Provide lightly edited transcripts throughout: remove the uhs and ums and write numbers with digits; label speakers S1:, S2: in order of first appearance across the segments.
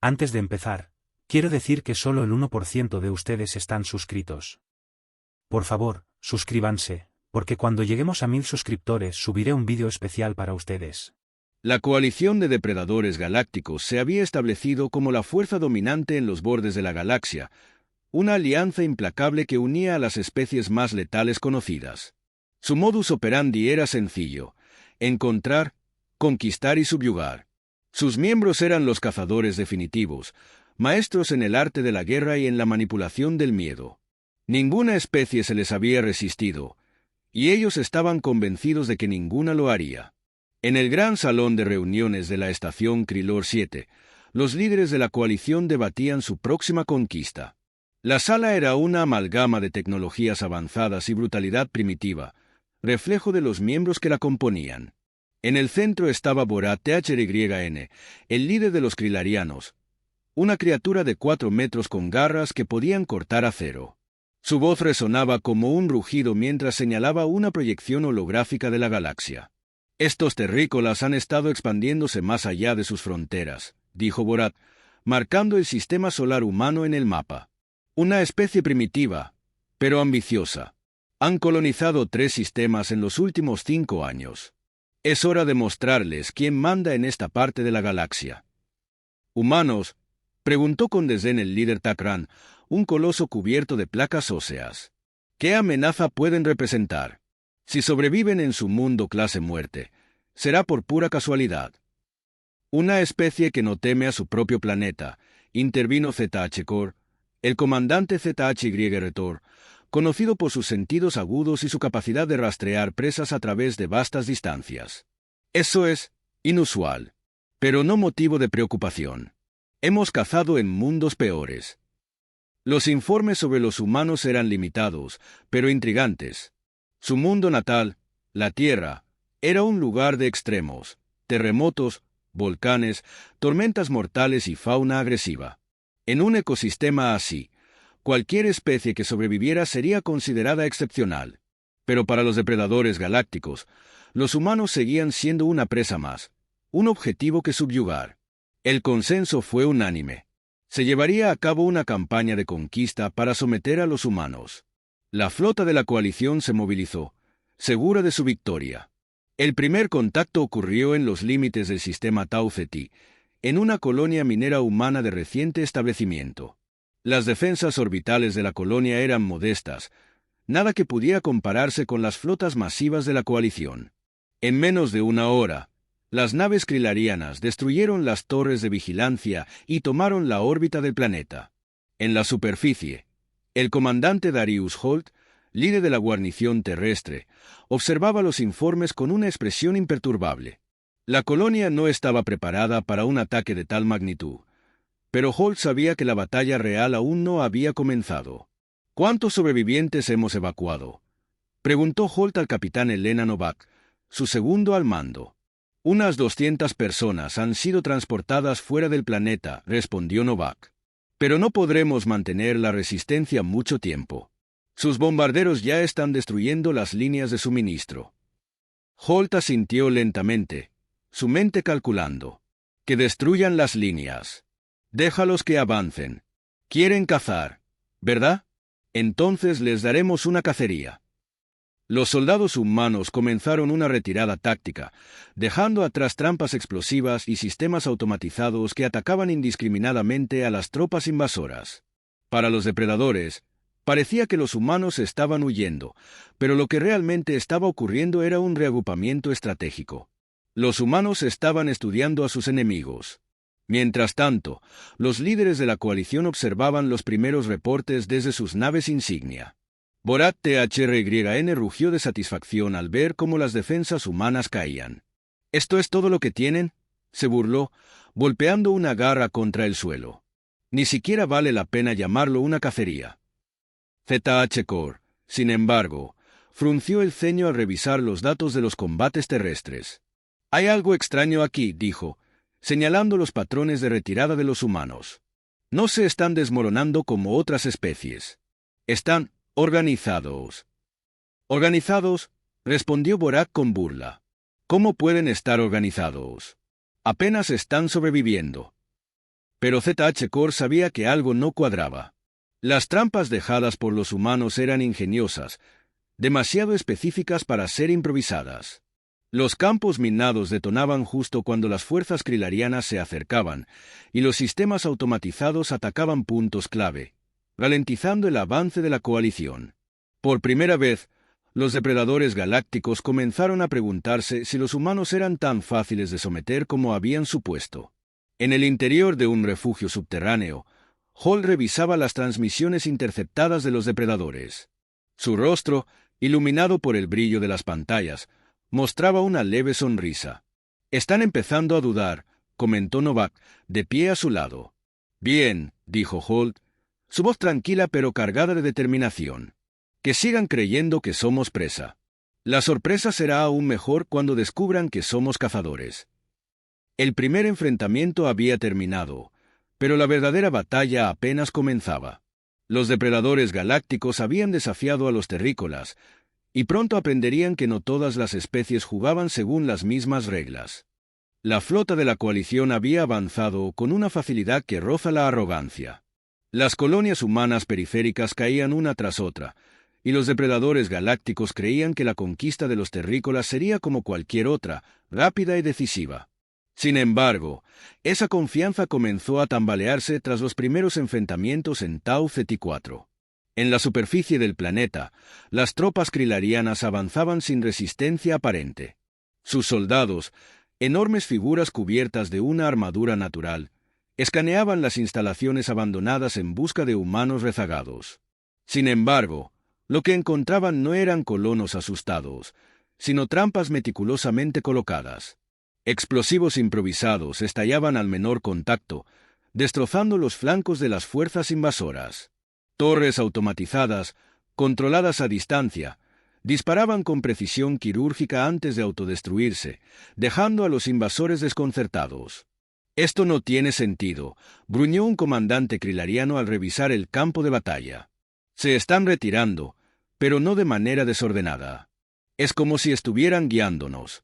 S1: Antes de empezar, quiero decir que solo el 1% de ustedes están suscritos. Por favor, suscríbanse, porque cuando lleguemos a 1000 suscriptores subiré un vídeo especial para ustedes.
S2: La coalición de depredadores galácticos se había establecido como la fuerza dominante en los bordes de la galaxia, una alianza implacable que unía a las especies más letales conocidas. Su modus operandi era sencillo: encontrar, conquistar y subyugar. Sus miembros eran los cazadores definitivos, maestros en el arte de la guerra y en la manipulación del miedo. Ninguna especie se les había resistido, y ellos estaban convencidos de que ninguna lo haría. En el gran salón de reuniones de la estación Krylor 7, los líderes de la coalición debatían su próxima conquista. La sala era una amalgama de tecnologías avanzadas y brutalidad primitiva, reflejo de los miembros que la componían. En el centro estaba Borat THRYN, el líder de los Krylarianos, una criatura de 4 metros con garras que podían cortar acero. Su voz resonaba como un rugido mientras señalaba una proyección holográfica de la galaxia. «Estos terrícolas han estado expandiéndose más allá de sus fronteras», dijo Borat, marcando el sistema solar humano en el mapa. «Una especie primitiva, pero ambiciosa. Han colonizado 3 sistemas en los últimos 5 años. Es hora de mostrarles quién manda en esta parte de la galaxia». «¿Humanos?», preguntó con desdén el líder Takran, un coloso cubierto de placas óseas. «¿Qué amenaza pueden representar? Si sobreviven en su mundo clase muerte, será por pura casualidad». «Una especie que no teme a su propio planeta», intervino ZH-Core, el comandante ZHY Retor, conocido por sus sentidos agudos y su capacidad de rastrear presas a través de vastas distancias. «Eso es inusual, pero no motivo de preocupación. Hemos cazado en mundos peores». Los informes sobre los humanos eran limitados, pero intrigantes. Su mundo natal, la Tierra, era un lugar de extremos: terremotos, volcanes, tormentas mortales y fauna agresiva. En un ecosistema así, cualquier especie que sobreviviera sería considerada excepcional. Pero para los depredadores galácticos, los humanos seguían siendo una presa más, un objetivo que subyugar. El consenso fue unánime. Se llevaría a cabo una campaña de conquista para someter a los humanos. La flota de la coalición se movilizó, segura de su victoria. El primer contacto ocurrió en los límites del sistema Tau Ceti, en una colonia minera humana de reciente establecimiento. Las defensas orbitales de la colonia eran modestas, nada que pudiera compararse con las flotas masivas de la coalición. En menos de una hora, las naves krylarianas destruyeron las torres de vigilancia y tomaron la órbita del planeta. En la superficie, el comandante Darius Holt, líder de la guarnición terrestre, observaba los informes con una expresión imperturbable. La colonia no estaba preparada para un ataque de tal magnitud, pero Holt sabía que la batalla real aún no había comenzado. «¿Cuántos sobrevivientes hemos evacuado?», preguntó Holt al capitán Elena Novak, su segundo al mando. «Unas 200 personas han sido transportadas fuera del planeta», respondió Novak. «Pero no podremos mantener la resistencia mucho tiempo. Sus bombarderos ya están destruyendo las líneas de suministro». Holt asintió lentamente, su mente calculando. «Que destruyan las líneas. Déjalos que avancen. Quieren cazar, ¿verdad? Entonces les daremos una cacería». Los soldados humanos comenzaron una retirada táctica, dejando atrás trampas explosivas y sistemas automatizados que atacaban indiscriminadamente a las tropas invasoras. Para los depredadores, parecía que los humanos estaban huyendo, pero lo que realmente estaba ocurriendo era un reagrupamiento estratégico. Los humanos estaban estudiando a sus enemigos. Mientras tanto, los líderes de la coalición observaban los primeros reportes desde sus naves insignia. Borat THRYN rugió de satisfacción al ver cómo las defensas humanas caían. «¿Esto es todo lo que tienen?», se burló, golpeando una garra contra el suelo. «Ni siquiera vale la pena llamarlo una cacería». ZH-Core, sin embargo, frunció el ceño al revisar los datos de los combates terrestres. «Hay algo extraño aquí», dijo, señalando los patrones de retirada de los humanos. «No se están desmoronando como otras especies. Están organizados». «¿Organizados?», respondió Borat con burla. «¿Cómo pueden estar organizados? Apenas están sobreviviendo». Pero ZH Core sabía que algo no cuadraba. Las trampas dejadas por los humanos eran ingeniosas, demasiado específicas para ser improvisadas. Los campos minados detonaban justo cuando las fuerzas krilarianas se acercaban, y los sistemas automatizados atacaban puntos clave, ralentizando el avance de la coalición. Por primera vez, los depredadores galácticos comenzaron a preguntarse si los humanos eran tan fáciles de someter como habían supuesto. En el interior de un refugio subterráneo, Hall revisaba las transmisiones interceptadas de los depredadores. Su rostro, iluminado por el brillo de las pantallas, mostraba una leve sonrisa. «Están empezando a dudar», comentó Novak, de pie a su lado. «Bien», dijo Holt, su voz tranquila pero cargada de determinación. «Que sigan creyendo que somos presa. La sorpresa será aún mejor cuando descubran que somos cazadores». El primer enfrentamiento había terminado, pero la verdadera batalla apenas comenzaba. Los depredadores galácticos habían desafiado a los terrícolas, y pronto aprenderían que no todas las especies jugaban según las mismas reglas. La flota de la coalición había avanzado con una facilidad que roza la arrogancia. Las colonias humanas periféricas caían una tras otra, y los depredadores galácticos creían que la conquista de los terrícolas sería como cualquier otra, rápida y decisiva. Sin embargo, esa confianza comenzó a tambalearse tras los primeros enfrentamientos en Tau Ceti IV. En la superficie del planeta, las tropas krilarianas avanzaban sin resistencia aparente. Sus soldados, enormes figuras cubiertas de una armadura natural, escaneaban las instalaciones abandonadas en busca de humanos rezagados. Sin embargo, lo que encontraban no eran colonos asustados, sino trampas meticulosamente colocadas. Explosivos improvisados estallaban al menor contacto, destrozando los flancos de las fuerzas invasoras. Torres automatizadas, controladas a distancia, disparaban con precisión quirúrgica antes de autodestruirse, dejando a los invasores desconcertados. «Esto no tiene sentido», gruñó un comandante krilariano al revisar el campo de batalla. «Se están retirando, pero no de manera desordenada. Es como si estuvieran guiándonos».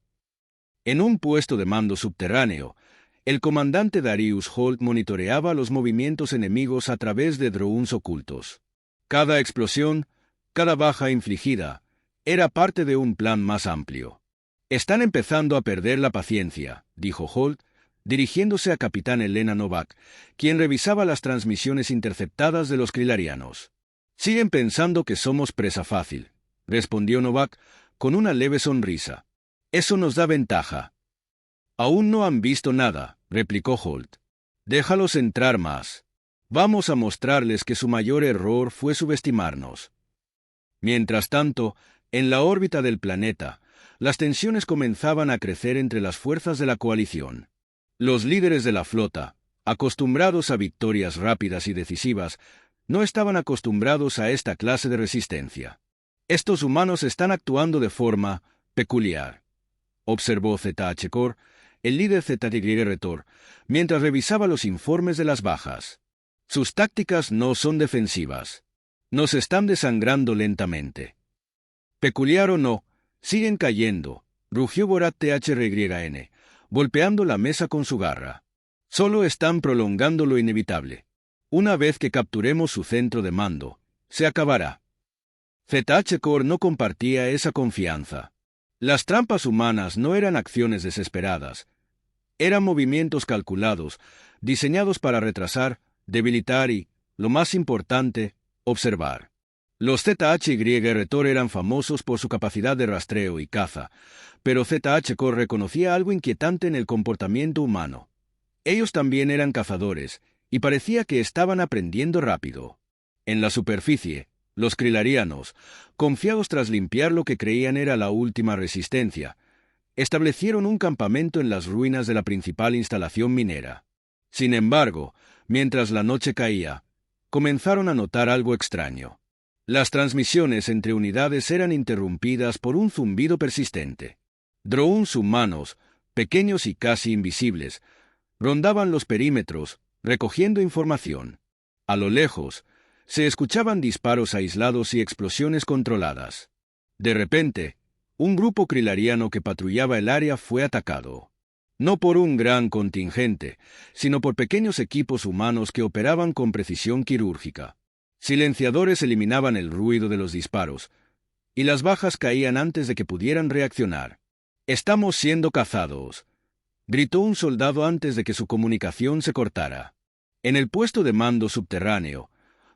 S2: En un puesto de mando subterráneo, el comandante Darius Holt monitoreaba los movimientos enemigos a través de drones ocultos. Cada explosión, cada baja infligida, era parte de un plan más amplio. «Están empezando a perder la paciencia», dijo Holt, dirigiéndose a capitán Elena Novak, quien revisaba las transmisiones interceptadas de los krilarianos. «Siguen pensando que somos presa fácil», respondió Novak con una leve sonrisa. «Eso nos da ventaja». «Aún no han visto nada», replicó Holt. «Déjalos entrar más. Vamos a mostrarles que su mayor error fue subestimarnos». Mientras tanto, en la órbita del planeta, las tensiones comenzaban a crecer entre las fuerzas de la coalición. Los líderes de la flota, acostumbrados a victorias rápidas y decisivas, no estaban acostumbrados a esta clase de resistencia. «Estos humanos están actuando de forma peculiar», observó ZH Core, el líder ZY Retor, mientras revisaba los informes de las bajas. «Sus tácticas no son defensivas. Nos están desangrando lentamente». «Peculiar o no, siguen cayendo», rugió Borat THRYN, golpeando la mesa con su garra. «Solo están prolongando lo inevitable. Una vez que capturemos su centro de mando, se acabará». ZH Core no compartía esa confianza. Las trampas humanas no eran acciones desesperadas. Eran movimientos calculados, diseñados para retrasar, debilitar y, lo más importante, observar. Los ZHY Retor eran famosos por su capacidad de rastreo y caza, pero ZH Core reconocía algo inquietante en el comportamiento humano. Ellos también eran cazadores, y parecía que estaban aprendiendo rápido. En la superficie, los krilarianos, confiados tras limpiar lo que creían era la última resistencia, establecieron un campamento en las ruinas de la principal instalación minera. Sin embargo, mientras la noche caía, comenzaron a notar algo extraño. Las transmisiones entre unidades eran interrumpidas por un zumbido persistente. Drones humanos, pequeños y casi invisibles, rondaban los perímetros, recogiendo información. A lo lejos, se escuchaban disparos aislados y explosiones controladas. De repente, un grupo krilariano que patrullaba el área fue atacado. No por un gran contingente, sino por pequeños equipos humanos que operaban con precisión quirúrgica. Silenciadores eliminaban el ruido de los disparos, y las bajas caían antes de que pudieran reaccionar. «Estamos siendo cazados», gritó un soldado antes de que su comunicación se cortara. En el puesto de mando subterráneo,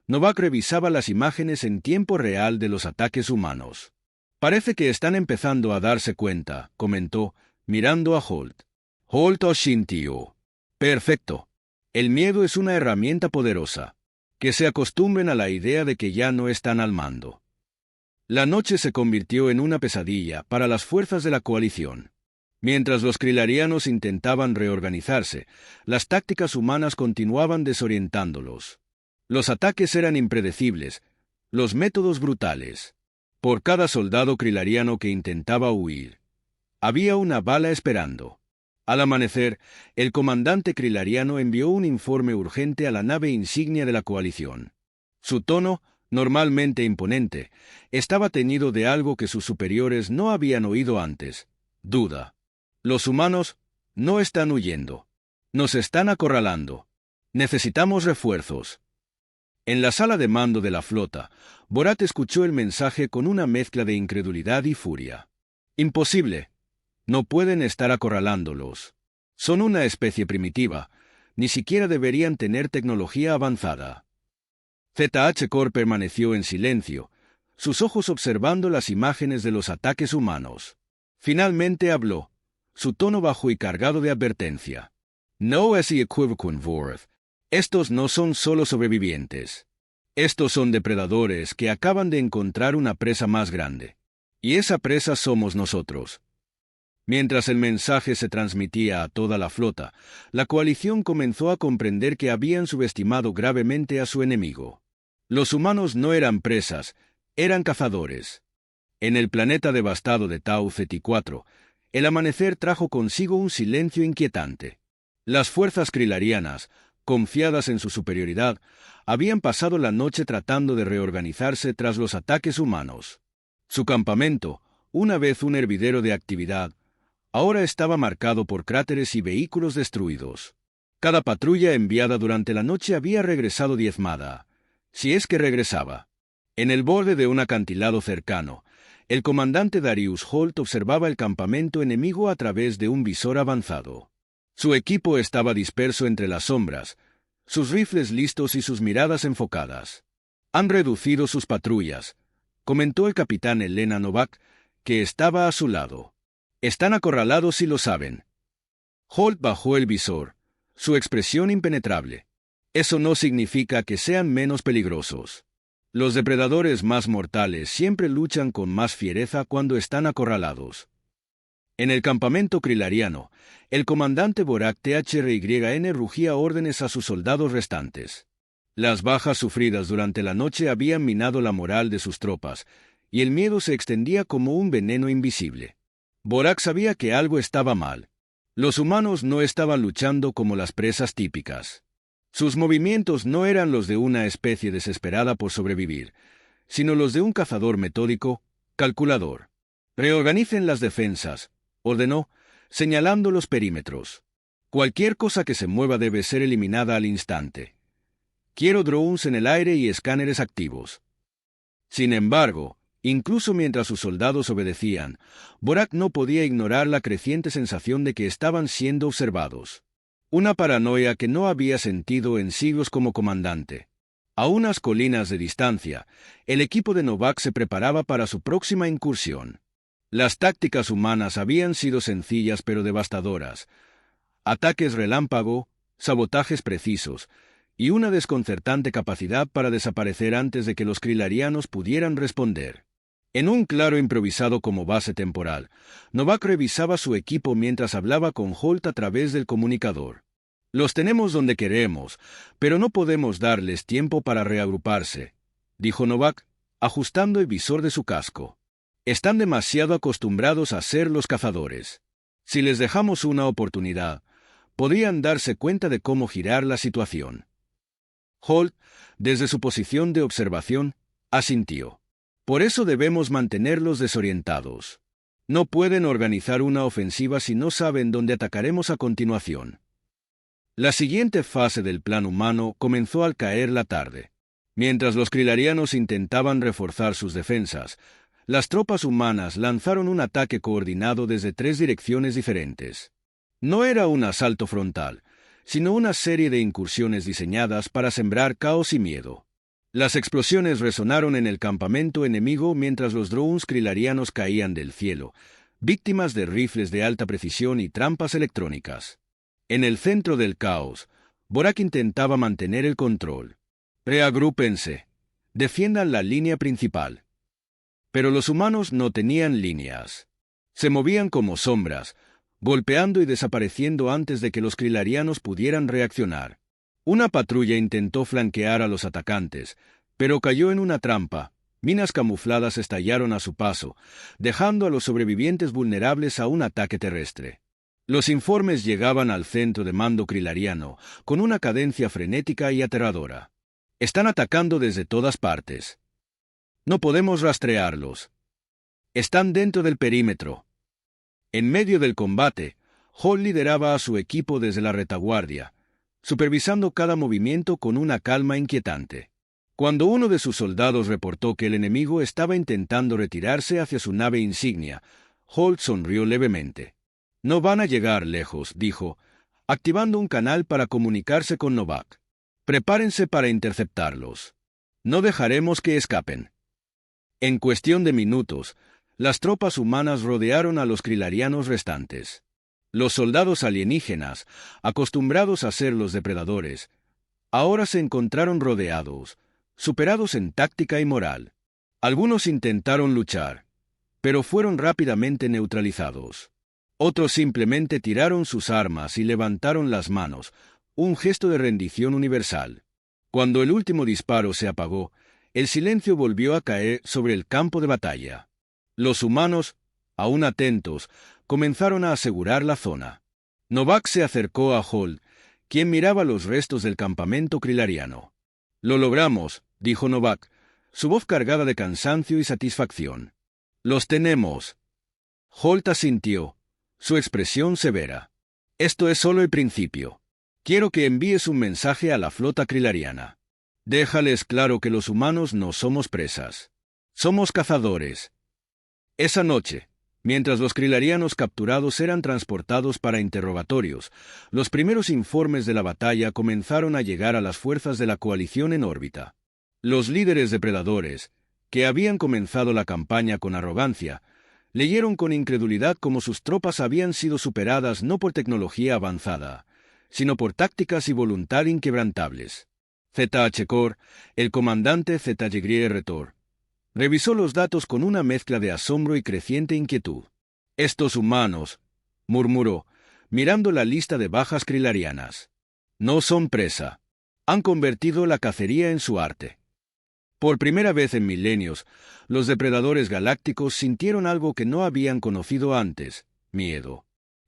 S2: Novak revisaba las imágenes en tiempo real de los ataques humanos. «Parece que están empezando a darse cuenta», comentó, mirando a Holt. «Holt asintió. Perfecto. El miedo es una herramienta poderosa. Que se acostumbren a la idea de que ya no están al mando». La noche se convirtió en una pesadilla para las fuerzas de la coalición. Mientras los krillarianos intentaban reorganizarse, las tácticas humanas continuaban desorientándolos. Los ataques eran impredecibles, los métodos brutales. Por cada soldado krillariano que intentaba huir, había una bala esperando. Al amanecer, el comandante krillariano envió un informe urgente a la nave insignia de la coalición. Su tono, normalmente imponente, estaba teñido de algo que sus superiores no habían oído antes: duda. «Los humanos no están huyendo. Nos están acorralando. Necesitamos refuerzos». En la sala de mando de la flota, Borat escuchó el mensaje con una mezcla de incredulidad y furia. «Imposible. No pueden estar acorralándolos. Son una especie primitiva. Ni siquiera deberían tener tecnología avanzada». ZH-Core permaneció en silencio, sus ojos observando las imágenes de los ataques humanos. Finalmente habló, su tono bajo y cargado de advertencia. «No es equivocun Vorth. Estos no son solo sobrevivientes. Estos son depredadores que acaban de encontrar una presa más grande. Y esa presa somos nosotros». Mientras el mensaje se transmitía a toda la flota, la coalición comenzó a comprender que habían subestimado gravemente a su enemigo. Los humanos no eran presas, eran cazadores. En el planeta devastado de Tau Ceti IV, el amanecer trajo consigo un silencio inquietante. Las fuerzas krillarianas, confiadas en su superioridad, habían pasado la noche tratando de reorganizarse tras los ataques humanos. Su campamento, una vez un hervidero de actividad, ahora estaba marcado por cráteres y vehículos destruidos. Cada patrulla enviada durante la noche había regresado diezmada, si es que regresaba. En el borde de un acantilado cercano, el comandante Darius Holt observaba el campamento enemigo a través de un visor avanzado. Su equipo estaba disperso entre las sombras, sus rifles listos y sus miradas enfocadas. «Han reducido sus patrullas», comentó el capitán Elena Novak, que estaba a su lado. «Están acorralados y lo saben». Holt bajó el visor, su expresión impenetrable. «Eso no significa que sean menos peligrosos. Los depredadores más mortales siempre luchan con más fiereza cuando están acorralados». En el campamento krillariano, el comandante Borak THRYN rugía órdenes a sus soldados restantes. Las bajas sufridas durante la noche habían minado la moral de sus tropas, y el miedo se extendía como un veneno invisible. Borak sabía que algo estaba mal. Los humanos no estaban luchando como las presas típicas. Sus movimientos no eran los de una especie desesperada por sobrevivir, sino los de un cazador metódico, calculador. «Reorganicen las defensas», ordenó, señalando los perímetros. «Cualquier cosa que se mueva debe ser eliminada al instante. Quiero drones en el aire y escáneres activos». Sin embargo, incluso mientras sus soldados obedecían, Borak no podía ignorar la creciente sensación de que estaban siendo observados. Una paranoia que no había sentido en siglos como comandante. A unas colinas de distancia, el equipo de Novak se preparaba para su próxima incursión. Las tácticas humanas habían sido sencillas pero devastadoras. Ataques relámpago, sabotajes precisos, y una desconcertante capacidad para desaparecer antes de que los krillarianos pudieran responder. En un claro improvisado como base temporal, Novak revisaba su equipo mientras hablaba con Holt a través del comunicador. «Los tenemos donde queremos, pero no podemos darles tiempo para reagruparse», dijo Novak, ajustando el visor de su casco. «Están demasiado acostumbrados a ser los cazadores. Si les dejamos una oportunidad, podrían darse cuenta de cómo girar la situación». Holt, desde su posición de observación, asintió. «Por eso debemos mantenerlos desorientados. No pueden organizar una ofensiva si no saben dónde atacaremos a continuación. La siguiente fase del plan humano comenzó al caer la tarde. Mientras los Krillarianos intentaban reforzar sus defensas, las tropas humanas lanzaron un ataque coordinado desde 3 direcciones diferentes. No era un asalto frontal, sino una serie de incursiones diseñadas para sembrar caos y miedo. Las explosiones resonaron en el campamento enemigo mientras los drones Krillarianos caían del cielo, víctimas de rifles de alta precisión y trampas electrónicas. En el centro del caos, Borak intentaba mantener el control. «Reagrúpense. Defiendan la línea principal». Pero los humanos no tenían líneas. Se movían como sombras, golpeando y desapareciendo antes de que los Krillarianos pudieran reaccionar. Una patrulla intentó flanquear a los atacantes, pero cayó en una trampa. Minas camufladas estallaron a su paso, dejando a los sobrevivientes vulnerables a un ataque terrestre. Los informes llegaban al centro de mando Krillariano con una cadencia frenética y aterradora. «Están atacando desde todas partes. No podemos rastrearlos. Están dentro del perímetro». En medio del combate, Hall lideraba a su equipo desde la retaguardia, supervisando cada movimiento con una calma inquietante. Cuando uno de sus soldados reportó que el enemigo estaba intentando retirarse hacia su nave insignia, Hall sonrió levemente. «No van a llegar lejos», dijo, activando un canal para comunicarse con Novak. «Prepárense para interceptarlos. No dejaremos que escapen». En cuestión de minutos, las tropas humanas rodearon a los Krillarianos restantes. Los soldados alienígenas, acostumbrados a ser los depredadores, ahora se encontraron rodeados, superados en táctica y moral. Algunos intentaron luchar, pero fueron rápidamente neutralizados. Otros simplemente tiraron sus armas y levantaron las manos, un gesto de rendición universal. Cuando el último disparo se apagó, el silencio volvió a caer sobre el campo de batalla. Los humanos, aún atentos, comenzaron a asegurar la zona. Novak se acercó a Hall, quien miraba los restos del campamento Krillariano. «Lo logramos», dijo Novak, su voz cargada de cansancio y satisfacción. «Los tenemos». Holt asintió, su expresión severa. «Esto es solo el principio. Quiero que envíes un mensaje a la flota Krillariana. Déjales claro que los humanos no somos presas. Somos cazadores». Esa noche, mientras los Krillarianos capturados eran transportados para interrogatorios, los primeros informes de la batalla comenzaron a llegar a las fuerzas de la coalición en órbita. Los líderes depredadores, que habían comenzado la campaña con arrogancia, leyeron con incredulidad cómo sus tropas habían sido superadas no por tecnología avanzada, sino por tácticas y voluntad inquebrantables. ZH-Core, el comandante ZY-Retor, revisó los datos con una mezcla de asombro y creciente inquietud. «Estos humanos», murmuró, mirando la lista de bajas krillarianas, «no son presa. Han convertido la cacería en su arte». Por primera vez en milenios, los depredadores galácticos sintieron algo que no habían conocido antes: miedo.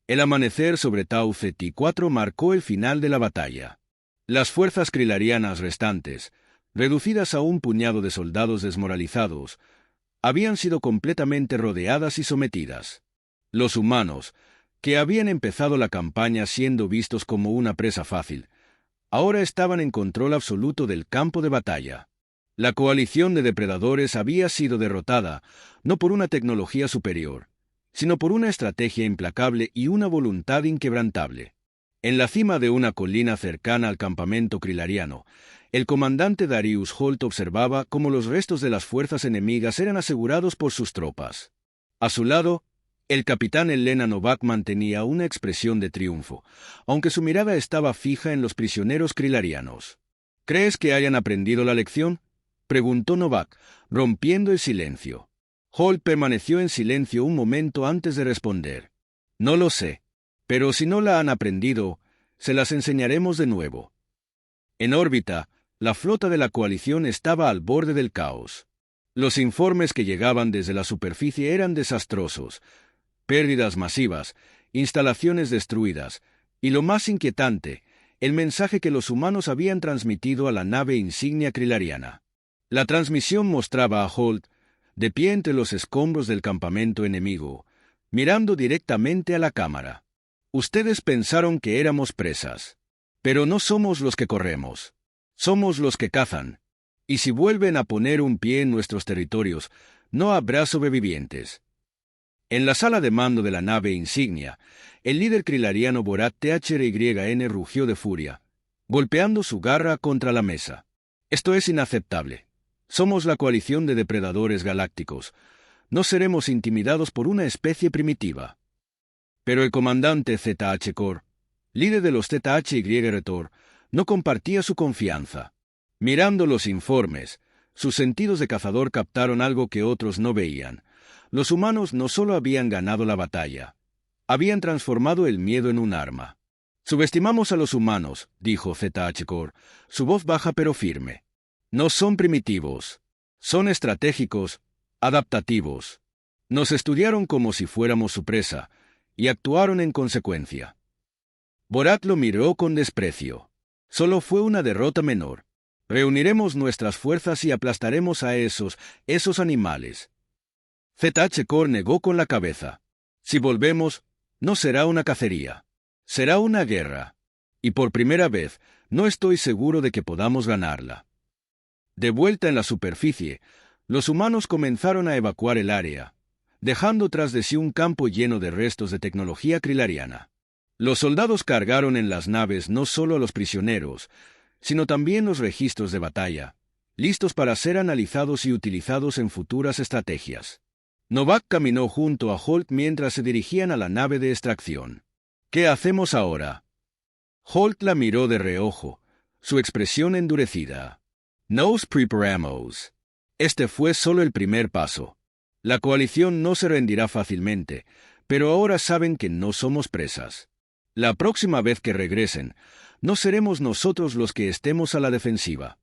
S2: El amanecer sobre Tau Ceti 4 marcó el final de la batalla. Las fuerzas krillarianas restantes, reducidas a un puñado de soldados desmoralizados, habían sido completamente rodeadas y sometidas. Los humanos, que habían empezado la campaña siendo vistos como una presa fácil, ahora estaban en control absoluto del campo de batalla. La coalición de depredadores había sido derrotada, no por una tecnología superior, sino por una estrategia implacable y una voluntad inquebrantable. En la cima de una colina cercana al campamento krillariano, el comandante Darius Holt observaba cómo los restos de las fuerzas enemigas eran asegurados por sus tropas. A su lado, el capitán Elena Novak mantenía una expresión de triunfo, aunque su mirada estaba fija en los prisioneros krillarianos. «¿Crees que hayan aprendido la lección?», preguntó Novak, rompiendo el silencio. Holt permaneció en silencio un momento antes de responder. «No lo sé, pero si no la han aprendido, se las enseñaremos de nuevo». En órbita, la flota de la coalición estaba al borde del caos. Los informes que llegaban desde la superficie eran desastrosos: pérdidas masivas, instalaciones destruidas, y lo más inquietante, el mensaje que los humanos habían transmitido a la nave insignia krillariana. La transmisión mostraba a Holt, de pie entre los escombros del campamento enemigo, mirando directamente a la cámara. Ustedes pensaron que éramos presas. Pero no somos los que corremos. Somos los que cazan. Y si vuelven a poner un pie en nuestros territorios, no habrá sobrevivientes. En la sala de mando de la nave insignia, el líder krilariano Borat THRYN rugió de furia, golpeando su garra contra la mesa. Esto es inaceptable. Somos la coalición de depredadores galácticos. No seremos intimidados por una especie primitiva. Pero el comandante ZH Core, líder de los ZHY Retor, no compartía su confianza. Mirando los informes, sus sentidos de cazador captaron algo que otros no veían. Los humanos no solo habían ganado la batalla, habían transformado el miedo en un arma. Subestimamos a los humanos, dijo ZH Core, su voz baja pero firme. No son primitivos. Son estratégicos, adaptativos. Nos estudiaron como si fuéramos su presa, y actuaron en consecuencia. Borat lo miró con desprecio. Solo fue una derrota menor. Reuniremos nuestras fuerzas y aplastaremos a esos animales. ZH Core negó con la cabeza. Si volvemos, no será una cacería. Será una guerra. Y por primera vez, no estoy seguro de que podamos ganarla. De vuelta en la superficie, los humanos comenzaron a evacuar el área, dejando tras de sí un campo lleno de restos de tecnología krilariana. Los soldados cargaron en las naves no solo a los prisioneros, sino también los registros de batalla, listos para ser analizados y utilizados en futuras estrategias. Novak caminó junto a Holt mientras se dirigían a la nave de extracción. ¿Qué hacemos ahora? Holt la miró de reojo, su expresión endurecida. Nos preparamos. Este fue solo el primer paso. La coalición no se rendirá fácilmente, pero ahora saben que no somos presas. La próxima vez que regresen, no seremos nosotros los que estemos a la defensiva.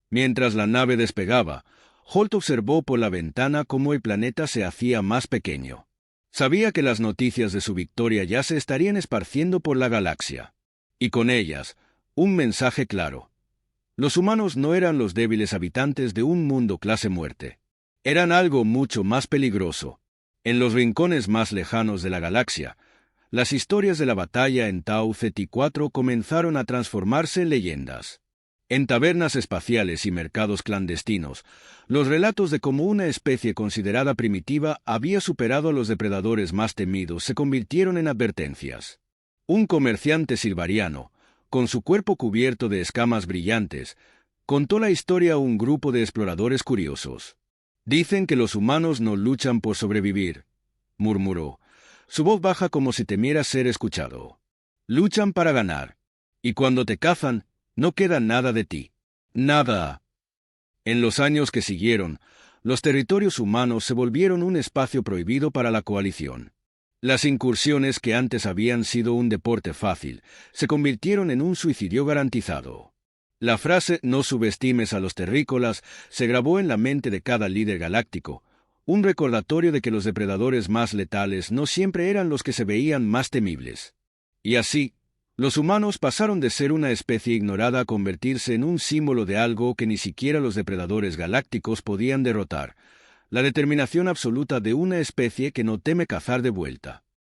S2: Mientras la nave despegaba, Holt observó por la ventana cómo el planeta se hacía más pequeño. Sabía que las noticias de su victoria ya se estarían esparciendo por la galaxia. Y con ellas, un mensaje claro. Los humanos no eran los débiles habitantes de un mundo clase muerte. Eran algo mucho más peligroso. En los rincones más lejanos de la galaxia, las historias de la batalla en Tau Ceti 4 comenzaron a transformarse en leyendas. En tabernas espaciales y mercados clandestinos, los relatos de cómo una especie considerada primitiva había superado a los depredadores más temidos se convirtieron en advertencias. Un comerciante silvariano, con su cuerpo cubierto de escamas brillantes, contó la historia a un grupo de exploradores curiosos. Dicen que los humanos no luchan por sobrevivir, murmuró, su voz baja como si temiera ser escuchado. Luchan para ganar, y cuando te cazan, no queda nada de ti. Nada. En los años que siguieron, los territorios humanos se volvieron un espacio prohibido para la coalición. Las incursiones que antes habían sido un deporte fácil, se convirtieron en un suicidio garantizado. La frase «no subestimes a los terrícolas» se grabó en la mente de cada líder galáctico, un recordatorio de que los depredadores más letales no siempre eran los que se veían más temibles. Y así, los humanos pasaron de ser una especie ignorada a convertirse en un símbolo de algo que ni siquiera los depredadores galácticos podían derrotar, la determinación absoluta de una especie que no teme cazar de vuelta.